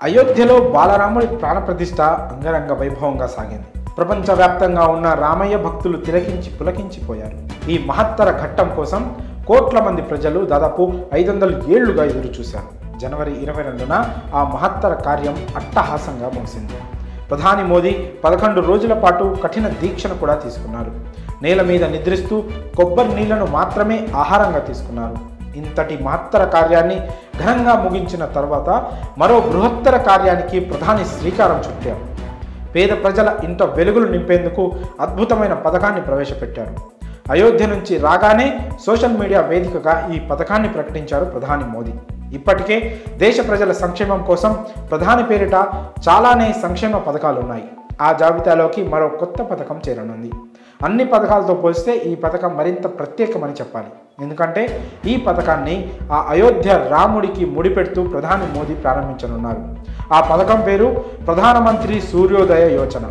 అయోధ్యలో బాలరాముడి ప్రాణప్రతిష్ఠ అంగరంగ వైభవంగా సాగింది. ప్రపంచవ్యాప్తంగా ఉన్న రామయ్య భక్తులు తిలకించి పులకించిపోయారు. ఈ మహత్తర ఘట్టం కోసం కోట్ల మంది ప్రజలు దాదాపు 500 ఏళ్లుగా ఎదురు చూశారు. జనవరి 22న ఆ మహత్తర కార్యం అట్టహాసంగా ముగిసింది. ప్రధాని మోదీ 11 రోజుల పాటు కఠిన దీక్షను కూడా తీసుకున్నారు. నేల మీద నిద్రిస్తూ కొబ్బరి నీళ్లను మాత్రమే ఆహారంగా తీసుకున్నారు. ఇంతటి మహత్తర కార్యాన్ని ఘనంగా ముగించిన తర్వాత మరో బృహత్తర కార్యానికి ప్రధాని శ్రీకారం చుట్టారు. పేద ప్రజల ఇంట వెలుగులు నింపేందుకు అద్భుతమైన పథకాన్ని ప్రవేశపెట్టారు. అయోధ్య నుంచి రాగానే సోషల్ మీడియా వేదికగా ఈ పథకాన్ని ప్రకటించారు ప్రధాని మోదీ. ఇప్పటికే దేశ ప్రజల సంక్షేమం కోసం ప్రధాని పేరిట చాలానే సంక్షేమ పథకాలు ఉన్నాయి. ఆ జాబితాలోకి మరో కొత్త పథకం చేరనుంది. అన్ని పథకాలతో పోలిస్తే ఈ పథకం మరింత ప్రత్యేకమని చెప్పాలి. ఎందుకంటే ఈ పథకాన్ని ఆ అయోధ్య రాముడికి ముడిపెడుతూ ప్రధాని మోదీ ప్రారంభించనున్నారు. ఆ పథకం పేరు ప్రధానమంత్రి సూర్యోదయ యోజన.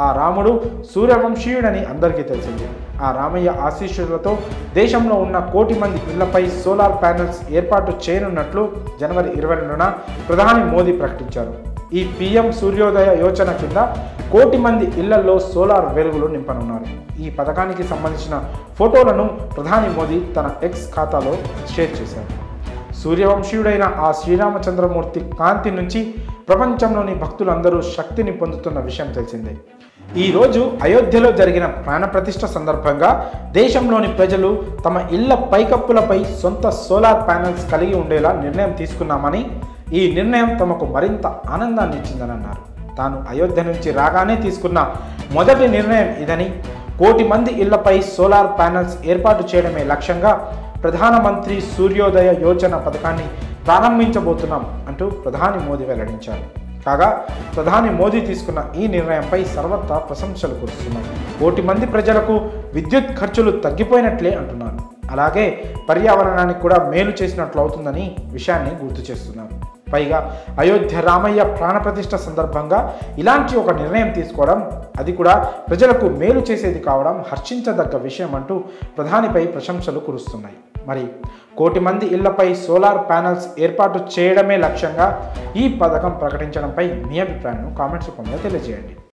ఆ రాముడు సూర్యవంశీయుడని అందరికీ తెలిసింది. ఆ రామయ్య ఆశీస్సులతో దేశంలో ఉన్న 1 కోటి మంది ఇళ్లపై సోలార్ ప్యానెల్స్ ఏర్పాటు చేయనున్నట్లు జనవరి 22న ప్రధాని మోదీ ప్రకటించారు. ఈ పీఎం సూర్యోదయ యోజన కింద 1 కోటి మంది ఇళ్లలో సోలార్ వెలుగులు నింపనున్నారు. ఈ పథకానికి సంబంధించిన ఫోటోలను ప్రధాని మోదీ తన ఎక్స్ ఖాతాలో షేర్ చేశారు. సూర్యవంశీయుడైన ఆ శ్రీరామచంద్రమూర్తి కాంతి నుంచి ప్రపంచంలోని భక్తులందరూ శక్తిని పొందుతున్న విషయం తెలిసిందే. ఈరోజు అయోధ్యలో జరిగిన ప్రాణప్రతిష్ఠ సందర్భంగా దేశంలోని ప్రజలు తమ ఇళ్ల పైకప్పులపై సొంత సోలార్ ప్యానెల్స్ కలిగి ఉండేలా నిర్ణయం తీసుకున్నామని, ఈ నిర్ణయం తమకు మరింత ఆనందాన్ని ఇచ్చిందని అన్నారు. తాను అయోధ్య నుంచి రాగానే తీసుకున్న మొదటి నిర్ణయం ఇదని, 1 కోటి మంది ఇళ్లపై సోలార్ ప్యానెల్స్ ఏర్పాటు చేయడమే లక్ష్యంగా ప్రధానమంత్రి సూర్యోదయ యోజన పథకాన్ని ప్రారంభించబోతున్నాం అంటూ ప్రధాని మోదీ వెల్లడించారు. కాగా ప్రధాని మోదీ తీసుకున్న ఈ నిర్ణయంపై సర్వత్రా ప్రశంసలు కురుస్తున్నాయి. 1 కోటి మంది ప్రజలకు విద్యుత్ ఖర్చులు తగ్గిపోయినట్లే అంటున్నారు. అలాగే పర్యావరణానికి కూడా మేలు చేసినట్లు అవుతుందని విషయాన్ని గుర్తు చేస్తున్నారు. పైగా అయోధ్య రామయ్య ప్రాణప్రతిష్ఠ సందర్భంగా ఇలాంటి ఒక నిర్ణయం తీసుకోవడం, అది కూడా ప్రజలకు మేలు చేసేది కావడం హర్షించదగ్గ విషయం అంటూ ప్రధానిపై ప్రశంసలు కురుస్తున్నాయి. మరి 1 కోటి మంది ఇళ్లపై సోలార్ ప్యానెల్స్ ఏర్పాటు చేయడమే లక్ష్యంగా ఈ పథకం ప్రకటించడంపై మీ అభిప్రాయాన్ని కామెంట్స్ రూపంలో తెలియజేయండి.